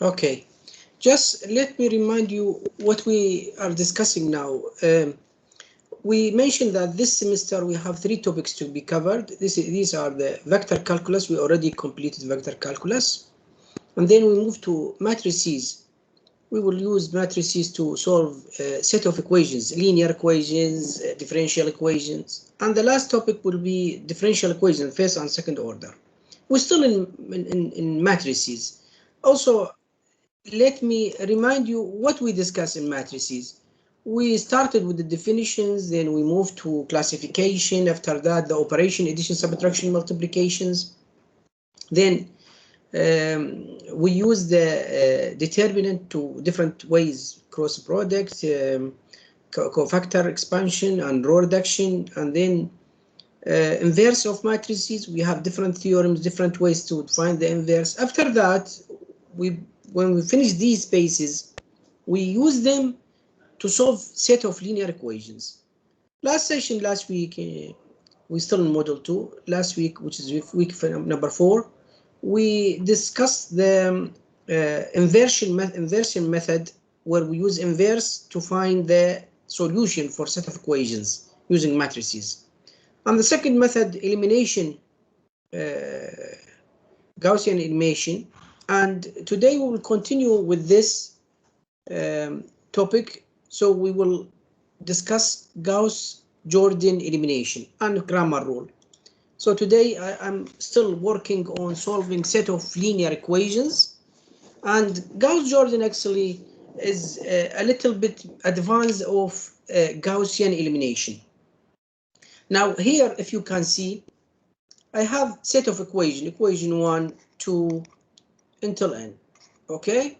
Okay, just let me remind you what we are discussing now. We mentioned that this semester we have three topics to be covered. These are the vector calculus. We already completed vector calculus. And then we move to matrices. We will use matrices to solve a set of equations, linear equations, differential equations. And the last topic will be differential equations, first and second order. We're still in matrices. Also, let me remind you what we discussed in matrices. We started with the definitions, then we moved to classification. After that, the operation, addition, subtraction, multiplications. Then we use the determinant to different ways, cross product, cofactor expansion, and row reduction, and then inverse of matrices. We have different theorems, different ways to find the inverse. After that, when we finish these spaces, we use them to solve set of linear equations. Last session, last week, we still in model 2. Last week, which is week number 4, we discussed the inversion method, where we use inverse to find the solution for set of equations using matrices. And the second method, elimination, Gaussian elimination. And today we will continue with this topic. So we will discuss Gauss-Jordan elimination and grammar rule. So today I'm still working on solving set of linear equations, and Gauss-Jordan actually is a little bit advanced of Gaussian elimination. Now here, if you can see, I have set of equation 1, 2 until n. Okay,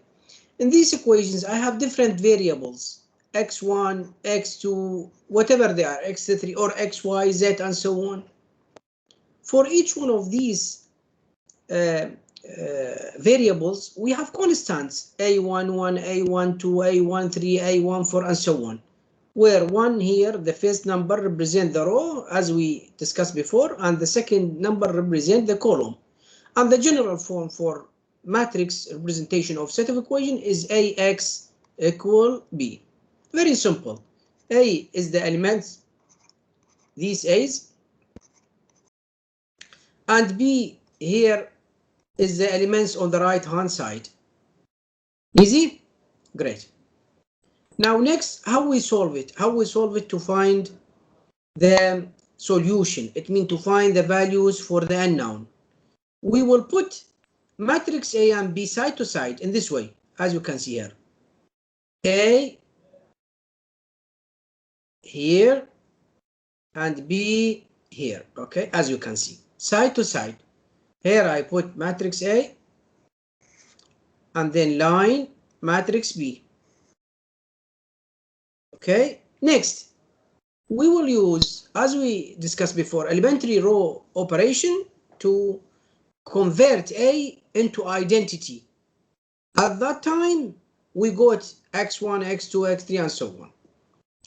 in these equations I have different variables, x1, x2, whatever they are, x3 or x, y, z, and so on. For each one of these variables, we have constants, a11, a12, a13, a14, and so on, where 1 here, the first number, represents the row, as we discussed before, and the second number represents the column. And the general form for matrix representation of set of equation is ax equal b. Very simple. A is the elements, these a's, and b here is the elements on the right hand side. Easy? Great. Now next, how we solve it? How we solve it to find the solution? It means to find the values for the unknown. We will put matrix A and B side to side in this way, as you can see here. A here and B here, okay, as you can see, side to side. Here I put matrix A and then line matrix B. Okay, next we will use, as we discussed before, elementary row operation to convert A into identity. At that time, we got x1, x2, x3, and so on.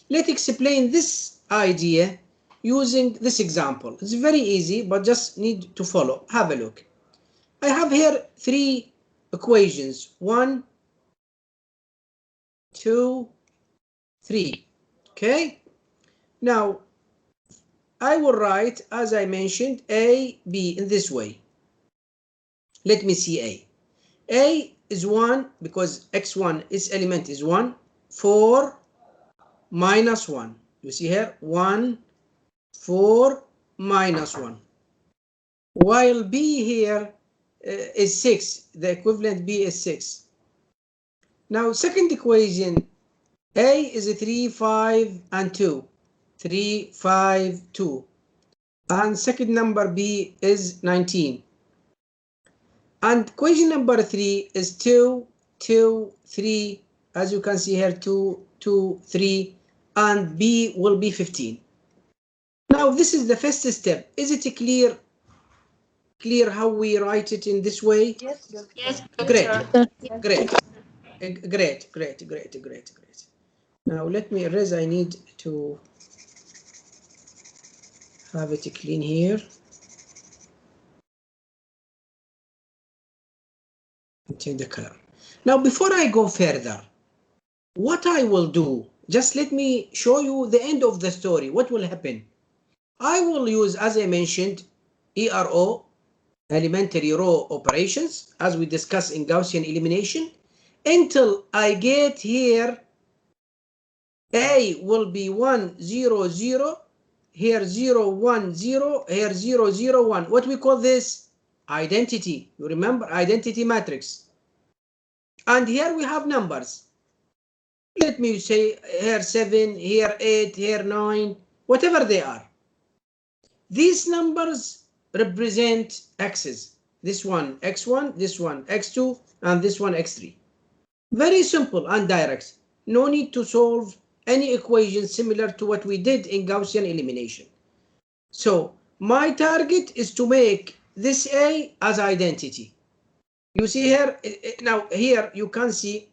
Let's explain this idea using this example. It's very easy, but just need to follow. Have a look. I have here three equations. 1, 2, 3. Okay? Now, I will write, as I mentioned, A, B in this way. Let me see A. A is 1 because x1 its element is 1. 4 minus 1. You see here 1, 4 minus 1. While B here is 6. The equivalent B is 6. Now second equation, A is 3, 5, and 2. 3, 5, 2. And second number B is 19. And equation number 3 is 2, 2, 3. As you can see here, 2, 2, 3. And B will be 15. Now this is the first step. Is it clear? Clear how we write it in this way? Yes. Yes, Great. doctor. Great. Great. Now let me erase. I need to have it clean here. And change the color. Now, before I go further, what I will do, just let me show you the end of the story. What will happen? I will use, as I mentioned, ERO, elementary row operations, as we discussed in Gaussian elimination, until I get here A will be 1, 0, 0, here 0, 1, 0, here 0, 0, 1. What we call this? Identity. You remember? Identity matrix. And here we have numbers. Let me say here 7, here 8, here 9, whatever they are. These numbers represent x's. This one x1, this one x2, and this one x3. Very simple and direct. No need to solve any equation similar to what we did in Gaussian elimination. So my target is to make this A as identity. You see here, now here you can see,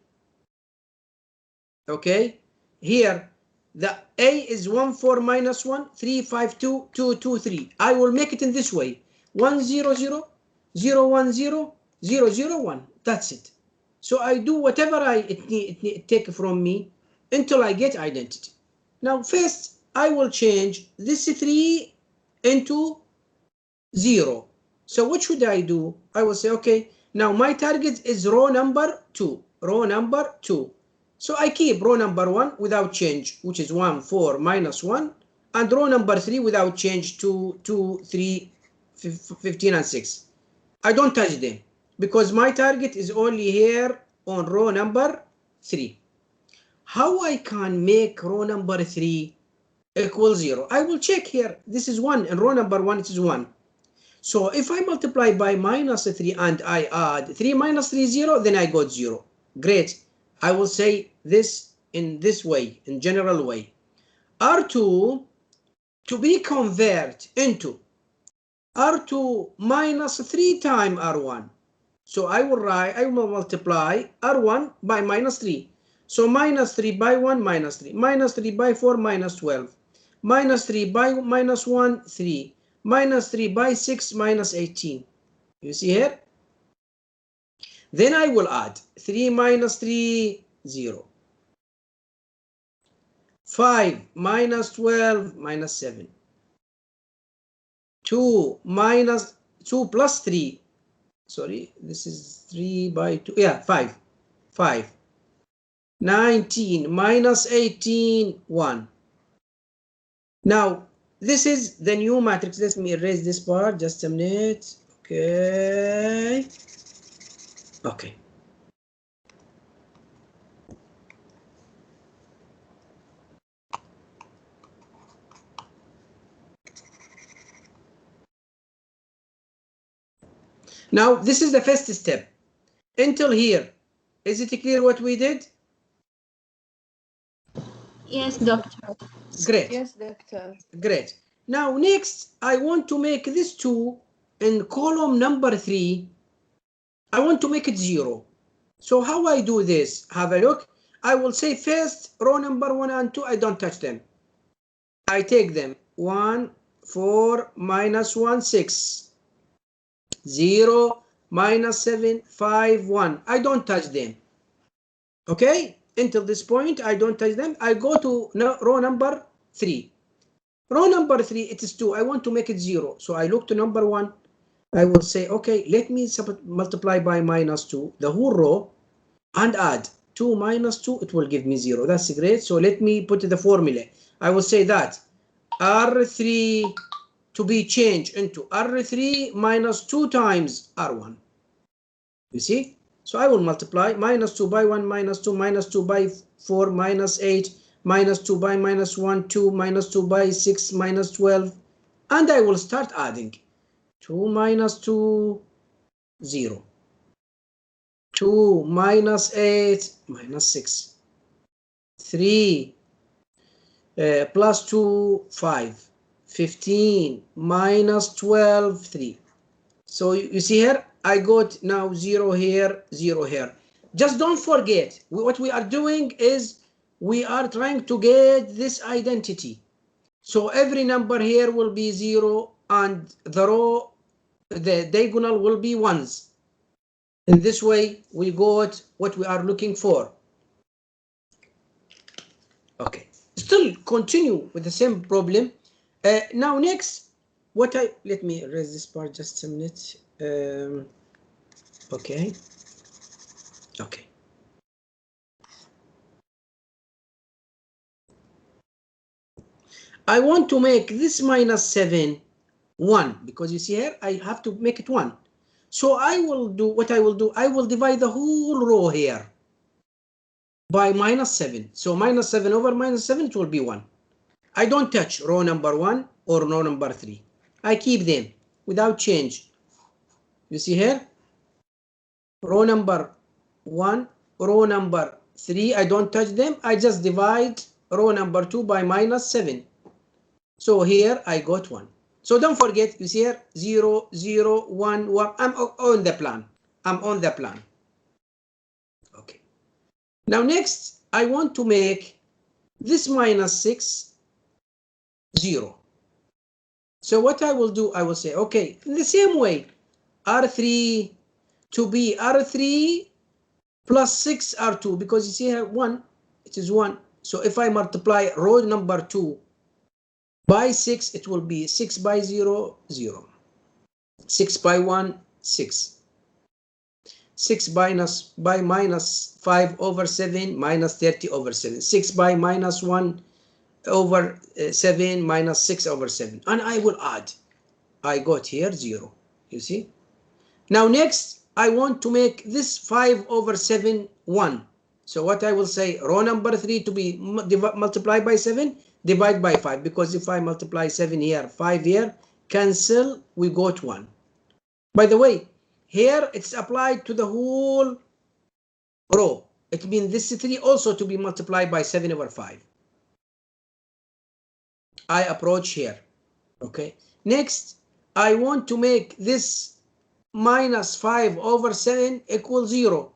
okay, here the A is 1, 4, minus 1, 3, 5, 2, 2, 2, 3. I will make it in this way, 1, 0, 0, 0, 1, 0, 0, 0, 1. That's it. So I do whatever it take from me until I get identity. Now first I will change this 3 into 0. So what should I do? I will say, okay, now my target is row number 2. Row number 2. So I keep row number 1 without change, which is 1, 4, minus 1, and row number 3 without change, 2, 2, 3, 15, and 6. I don't touch them because my target is only here on row number 3. How I can make row number 3 equal 0? I will check here. This is 1, and row number 1 it is 1. So if I multiply by minus 3 and I add 3 minus 3 0, then I got 0. Great. I will say this in this way, in general way. R2 to be converted into R2 minus 3 times R1. So I will multiply R1 by minus 3. So minus 3 by 1, minus 3. Minus 3 by 4, minus 12. Minus 3 by minus 1, 3. Minus 3 by 6, minus 18. You see here? Then I will add 3 minus 3, 0. 5 minus 12, minus 7. 2 minus 2 plus 3. Sorry, this is 3 by 2. Yeah, 5. 5. 19 minus 18, 1. Now, this is the new matrix. Let me erase this part, just a minute. Okay. Okay. Now, this is the first step. Until here, is it clear what we did? Yes, doctor. Great. Yes, doctor. Great. Now, next, I want to make this 2 in column number 3. I want to make it 0. So how I do this? Have a look. I will say first row number 1 and 2, I don't touch them. I take them 1, 4, minus 1, 6, 0, minus 7, 5, 1. I don't touch them. Okay? Until this point, I don't touch them. I go to row number 3. Row number 3, it is 2. I want to make it 0. So I look to number 1. I will say, okay, let me multiply by minus 2, the whole row, and add 2 minus 2, it will give me 0. That's great. So let me put the formula. I will say that R3 to be changed into R3 minus 2 times R1. You see? So I will multiply minus 2 by 1, minus 2, minus 2 by 4, minus 8, minus 2 by minus 1, 2, minus 2 by 6, minus 12. And I will start adding 2 minus 2, 0. 2 minus 8, minus 6. 3 plus 2, 5. 15 minus 12, 3. So you see here, I got now 0 here, 0 here. Just don't forget, what we are doing is we are trying to get this identity. So every number here will be 0 and the row, the diagonal will be 1s. In this way, we got what we are looking for. Okay, still continue with the same problem. Now next, let me erase this part just a minute. Okay. I want to make this minus 7 1, because you see here I have to make it 1. So I will do what I will do. I will divide the whole row here by minus 7. So minus 7 over minus 7, it will be 1. I don't touch row number 1 or row number 3. I keep them without change. You see here, row number 1, row number 3, I don't touch them. I just divide row number 2 by minus 7. So here I got 1. So don't forget, you see here, 0, 0, 1, 1. I'm on the plan. Okay. Now next, I want to make this minus 6 0. So what I will do, I will say, okay, in the same way, R3 to be R3 plus 6 R2, because you see here 1, it is 1. So if I multiply row number 2 by 6, it will be 6 by 0, 0. 6 by 1, 6. 6 by minus 5 over 7 minus 30 over 7. 6 by minus 1 over 7 minus 6 over 7. And I will add. I got here 0. You see? Now next, I want to make this 5 over 7 1. So what I will say, row number 3 to be multiplied by 7, divide by 5. Because if I multiply 7 here, 5 here, cancel, we got 1. By the way, here it's applied to the whole row. It means this 3 also to be multiplied by 7 over 5. I approach here. Okay. Next, I want to make this minus 5 over 7 equal 0.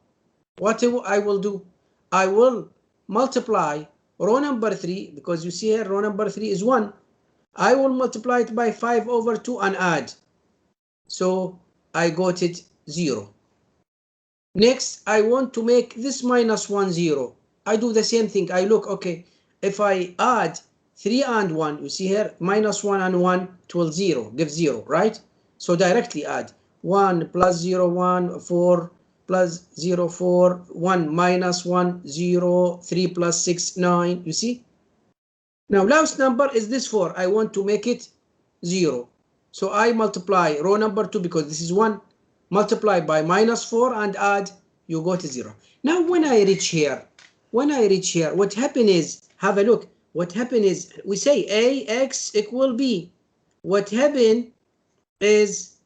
What I will do? I will multiply row number 3, because you see here row number 3 is 1. I will multiply it by 5 over 2 and add. So I got it 0. Next, I want to make this minus 1 0. I do the same thing. I look, okay, if I add 3 and 1, you see here, minus 1 and 1, it will 0, give 0, right? So directly add 1 plus 0, 1, 4 plus 0, 4, 1 minus 1, 0, 3 plus 6, 9, you see? Now, last number is this 4. I want to make it 0. So I multiply row number 2, because this is 1, multiply by minus 4 and add, you go to 0. Now, when I reach here, what happen is, have a look. What happen is, we say AX equal B. What happen is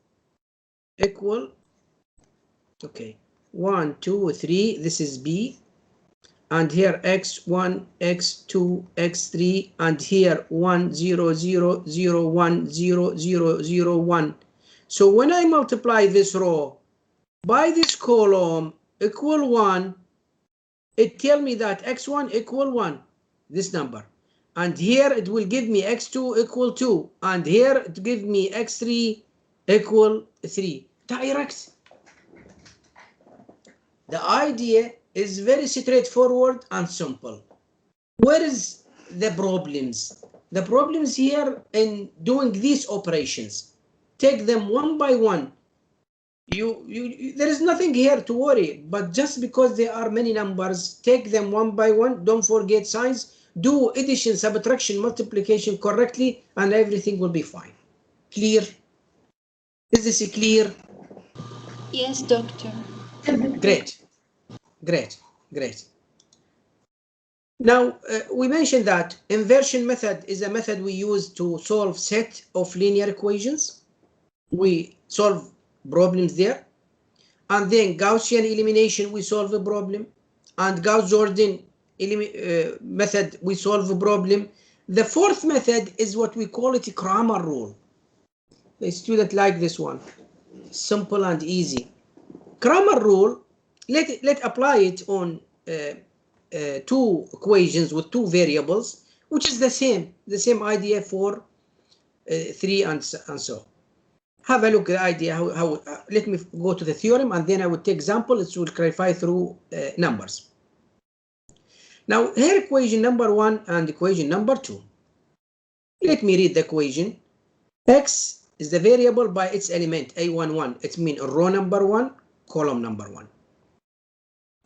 equal, okay, 1, 2, 3, this is B. And here x1, x2, x3, and here 1, 0, 0, 0, 1, 0, 0, 0, 1. So when I multiply this row by this column equal 1, it tells me that x1 equal 1, this number. And here it will give me x2 equal 2. And here it gives me x3 equal 3. Direct. The idea is very straightforward and simple. Where is the problems? The problems here in doing these operations. Take them one by one. There is nothing here to worry, but just because there are many numbers, take them one by one. Don't forget signs. Do addition, subtraction, multiplication correctly, and everything will be fine. Clear? Is this clear? Yes, doctor. Great. Now, we mentioned that inversion method is a method we use to solve set of linear equations. We solve problems there. And then Gaussian elimination, we solve a problem. And Gauss-Jordan method, we solve a problem. The fourth method is what we call it a Cramer rule. The student like this one. Simple and easy. Cramer rule, let apply it on two equations with two variables, which is the same idea for 3 and so. have a look at the idea how let me go to the theorem and then I would take example. It will clarify through numbers. Now here equation number 1 and equation number 2. Let me read the equation. X is the variable by its element A11. It means row number 1, column number 1.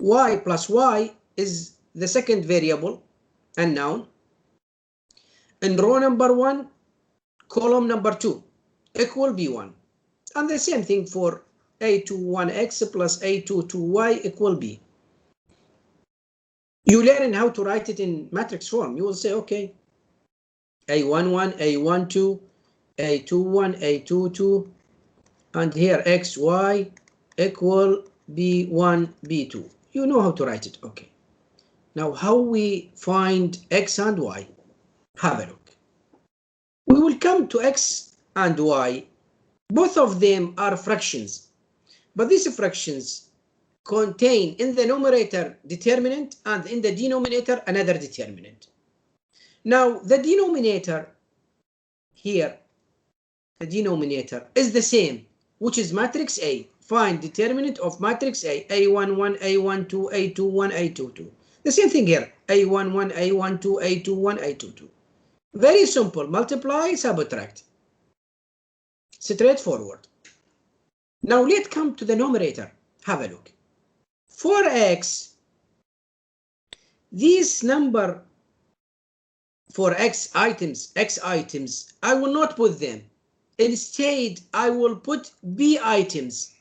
Y plus Y is the second variable, unknown, in row number 1, column number 2, equal B1. And the same thing for A21X plus A22Y equal B. You learn how to write it in matrix form. You will say, okay, A11, A12, A21, A22, and here X, Y equal B1, B2. You know how to write it, okay. Now, how we find X and Y? Have a look. We will come to X and Y. Both of them are fractions, but these fractions contain in the numerator determinant and in the denominator another determinant. Now, the denominator here, the denominator is the same, which is matrix A. Find determinant of matrix A, A11, A12, A21, A22. The same thing here, A11, A12, A21, A22. Very simple, multiply, subtract. Straightforward. Now let's come to the numerator. Have a look. For X, this number for X items, I will not put them. Instead, I will put B items.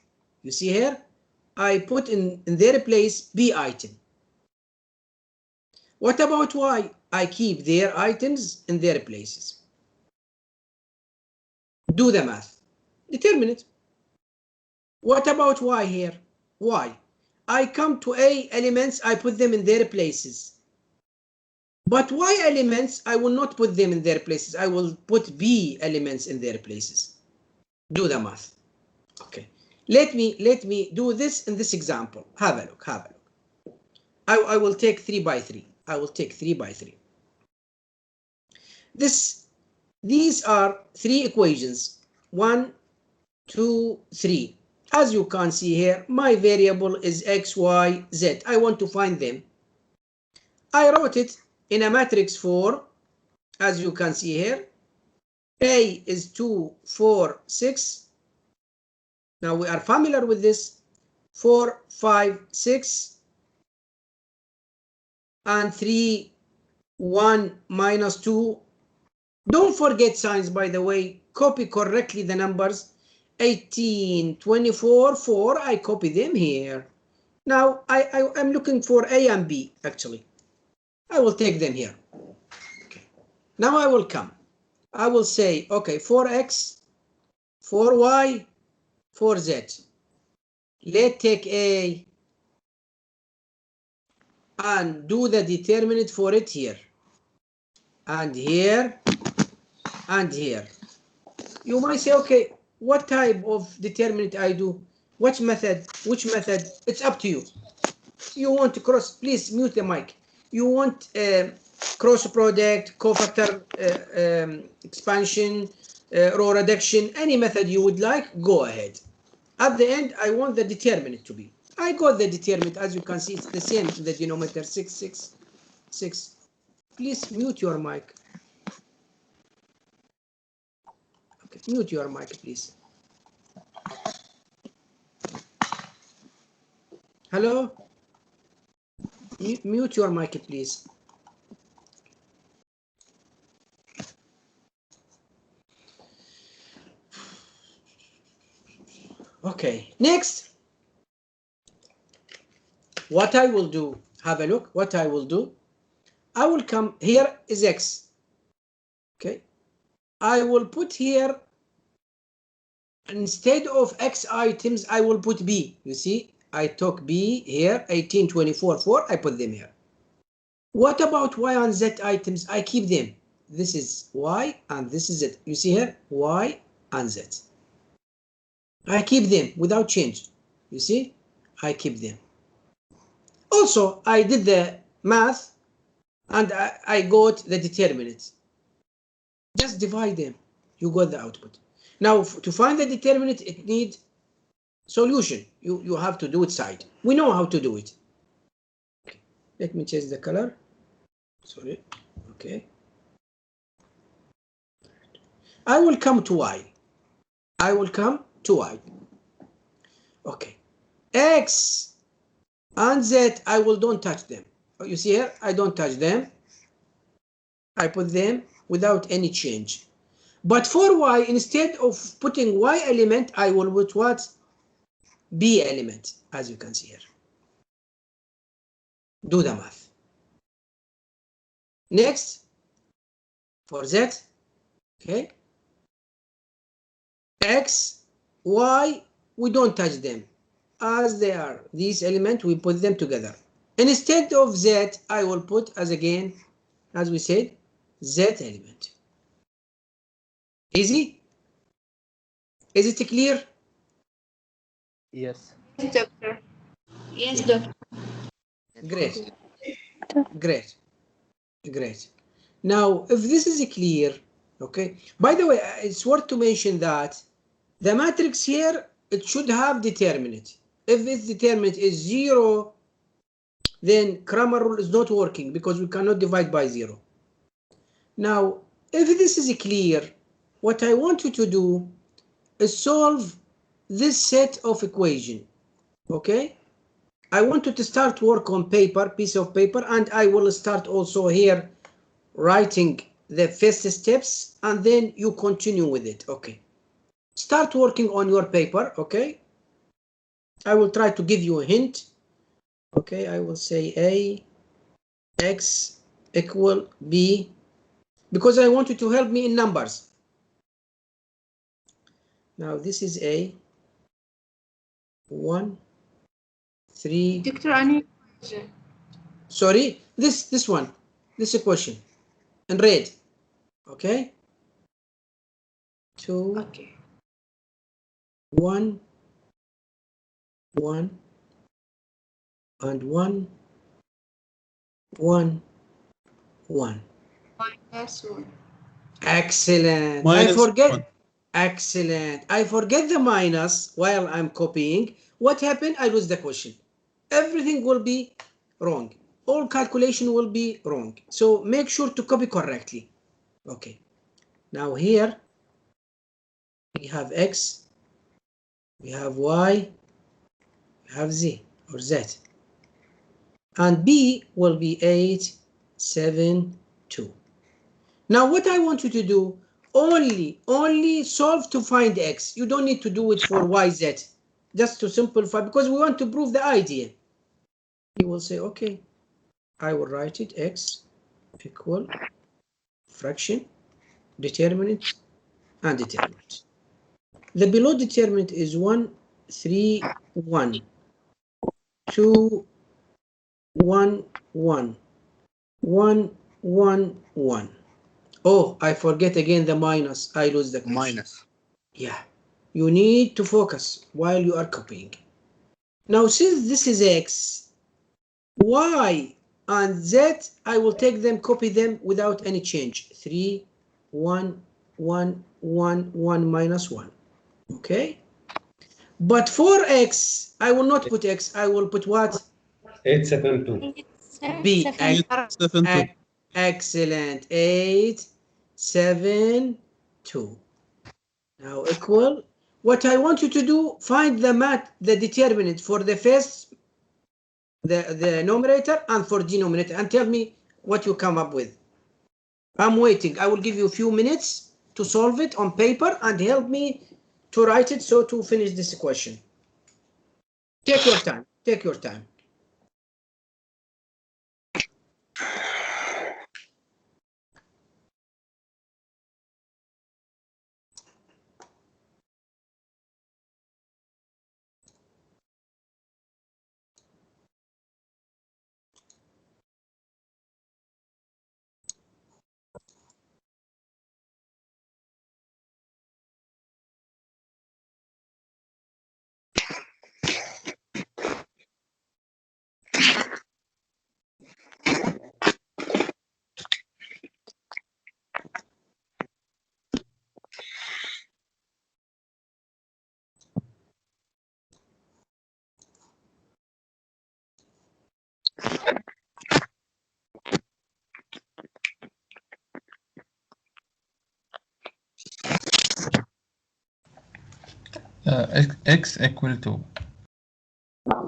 You see here, I put in their place B item. What about Y? I keep their items in their places. Do the math. Determine it. What about Y here? Y. I come to A elements, I put them in their places. But Y elements, I will not put them in their places. I will put B elements in their places. Do the math. Okay. Let me do this in this example. Have a look. I will take 3 by 3. I will take 3 by 3. These are 3 equations. 1, 2, 3. As you can see here, my variable is X, Y, Z. I want to find them. I wrote it in a matrix form, as you can see here. A is 2, 4, 6. Now we are familiar with this. 4, 5, 6. And 3, 1, minus 2. Don't forget signs, by the way. Copy correctly the numbers. 18, 24, 4. I copy them here. Now I'm looking for A and B, actually. I will take them here. Okay. Now I will come. I will say, okay, 4X, 4Y, 4Z. Let's take A and do the determinant for it here. And here, and here. You might say, okay, what type of determinant I do? Which method? It's up to you. You want to cross, please mute the mic. You want cross product, cofactor expansion, row reduction, any method you would like, go ahead. At the end, I want the determinant to be. I got the determinant, as you can see, it's the same in the denominator, 6, 6, 6. Please mute your mic. Okay, mute your mic, please. Hello? Mute your mic, please. Okay, next. What I will do, have a look, what I will do. I will come, here is X. Okay. I will put here, instead of X items, I will put B. You see, I took B here, 18, 24, 4, I put them here. What about Y and Z items? I keep them. This is Y and this is Z. You see here, Y and Z. I keep them without change. You see, I keep them. Also, I did the math and I got the determinants. Just divide them. You got the output. Now, to find the determinant, it needs solution. You have to do it side. We know how to do it. Okay. Let me change the color. Sorry. Okay. I will come to y. I will come to y. Okay. X and z, I will don't touch them. You see here, I don't touch them. I put them without any change. But for y, instead of putting y element, I will put what? B element, as you can see here. Do the math. Next, for z, okay. X, y, we don't touch them. As they are, these elements, we put them together. Instead of z, I will put, as again, as we said, z element. Easy? Is it clear? Yes. Yes, doctor. Yes, Yeah. doctor. Great. Great. Great. Now, if this is clear, okay. By the way, it's worth to mention that the matrix here, it should have determinant. If its determinant is 0, then Cramer rule is not working because we cannot divide by 0. Now, if this is clear, what I want you to do is solve this set of equation, okay? I want you to start work on paper, piece of paper, and I will start also here writing the first steps, and then you continue with it, okay? Start working on your paper, okay? I will try to give you a hint. Okay, I will say A, X equal B, because I want you to help me in numbers. Now this is A, 1, 3. Doctor, I need. Sorry, this one, this equation in red. Okay, 2, Okay. 1, 1, and 1, 1, 1. Minus 1. Excellent. Minus I forget. 1. Excellent. I forget the minus while I'm copying. What happened? I lose the question. Everything will be wrong. All calculation will be wrong. So make sure to copy correctly. Okay. Now here we have X, we have Y, we have Z or Z. And B will be 8, 7, 2. Now what I want you to do, only solve to find X. You don't need to do it for YZ. Just to simplify, because we want to prove the idea. You will say, okay, I will write it X equal fraction, determinant, and determinant. The below determinant is 1, 3, 1, 2, 1, 1, 1, 1, 1. Oh, I forget again the minus. I lose the question. Minus. Yeah, you need to focus while you are copying. Now, since this is X, Y and Z, I will take them, copy them without any change. 3, 1, 1, 1, 1 minus 1. Okay? But for X, I will not put X. I will put what? 872. B. 872. Excellent. 8, 7, 2. Now equal. What I want you to do, find the determinant for the first, the numerator, and for denominator, and tell me what you come up with. I'm waiting. I will give you a few minutes to solve it on paper and help me to write it so to finish this question. Take your time. Take your time. X equal to.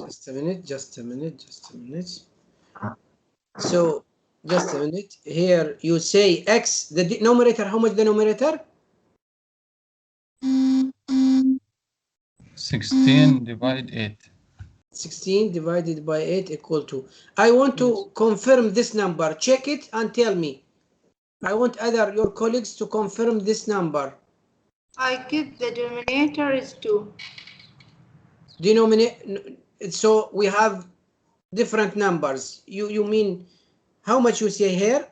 Just a minute, just a minute, just a minute. So, just a minute. Here you say x, the numerator, how much the numerator? 16 divide 8. 16 divided by 8 equal to. I want to confirm this number. Check it and tell me. I want other your colleagues to confirm this number. I get the denominator is 2. Denominator. So we have different numbers. You mean how much you say here?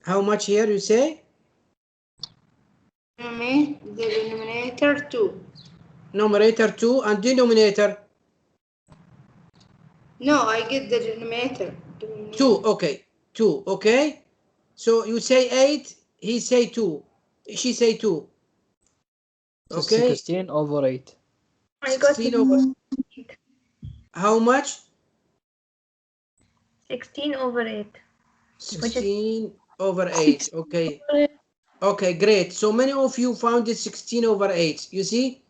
How much here you say? The denominator 2. Numerator 2 and denominator? No, I get the denominator. 2, okay. 2, okay. So you say 8, he say 2, she say 2. So Okay. 16 over 8. I got 16 over. How much? 16 over 8. 16 over 8. Okay. Okay, great. So many of you found it 16 over 8. You see?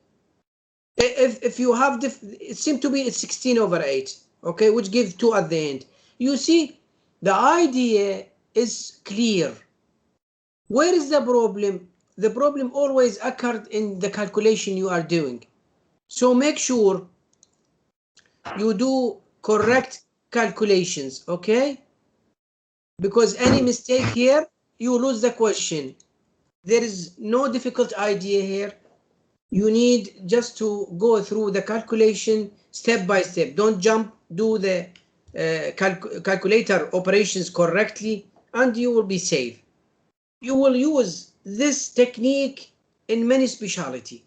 If you have it seems to be it's 16 over 8. Okay, which gives 2 at the end. You see, the idea is clear. Where is the problem? The problem always occurred in the calculation you are doing. So make sure you do correct calculations, okay? Because any mistake here, you lose the question. There is no difficult idea here. You need just to go through the calculation step by step. Don't jump, do the calculator operations correctly, and you will be safe. You will use this technique in many specialty,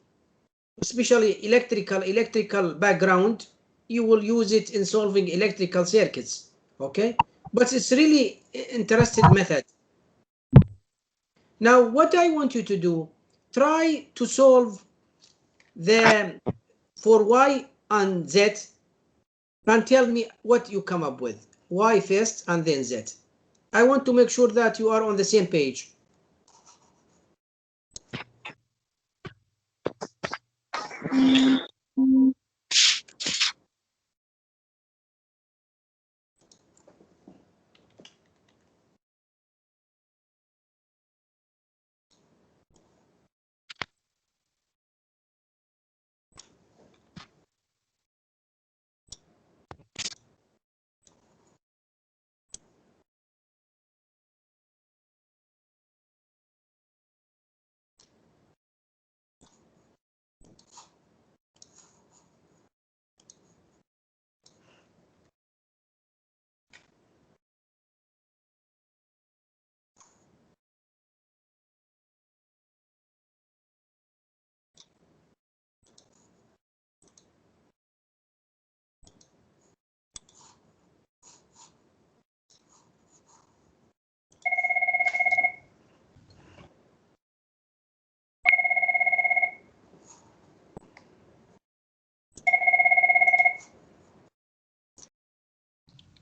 especially electrical background. You will use it in solving electrical circuits, okay? But it's really interesting method. Now, what I want you to do, try to solve the for y and z, and tell me what you come up with. Y first and then z. I want to make sure that you are on the same page.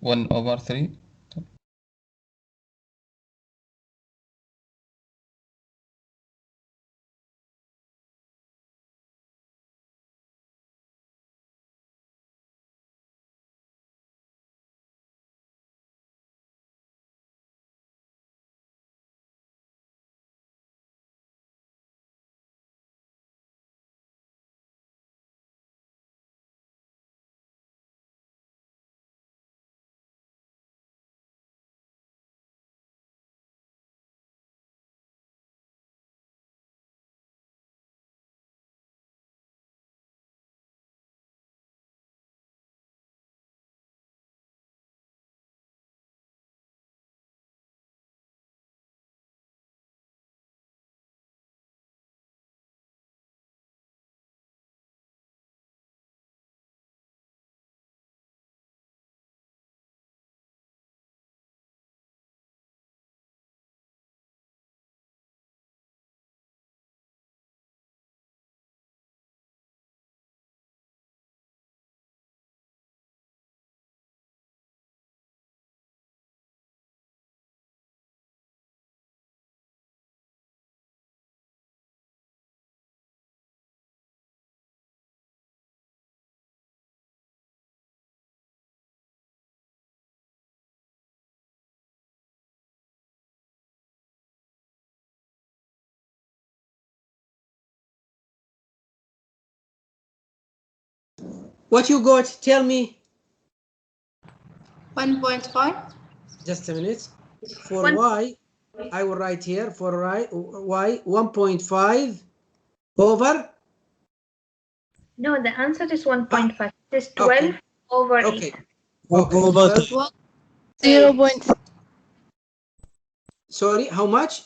One over 3. What you got? Tell me. 1.5. Just a minute. For One- y, I will write here for y 1.5 over. No, the answer is 1.5. It is 12 Okay. over Okay. 8. Okay. Over 12. 0.8. Sorry, how much?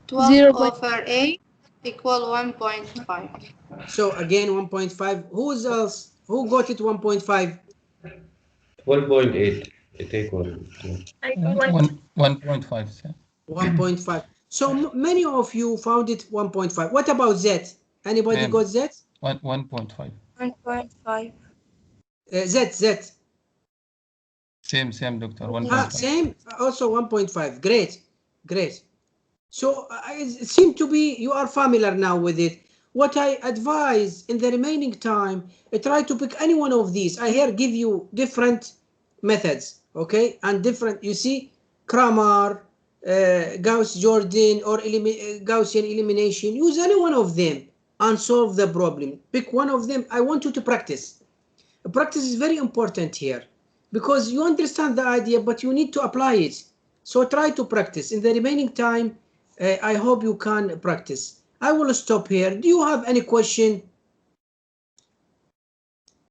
12 0. over 8 equal 1.5. So again 1.5. Who's else? Who got it 1.5? 1.8. It equal to I got 1.5. sir. 1.5. So many of you found it 1.5. What about Z? Anybody Same. got Z? 1.5. 1.5. Z. Same, doctor. Ah, 1.5. same. Also 1.5. Great. So it seems to be you are familiar now with it. What I advise in the remaining time, try to pick any one of these. I here give you different methods, okay, and different. You see, Kramer, Gauss-Jordan, or Gaussian elimination. Use any one of them and solve the problem. Pick one of them. I want you to practice. Practice is very important here because you understand the idea, but you need to apply it. So try to practice. In the remaining time, I hope you can practice. I will stop here. Do you have any question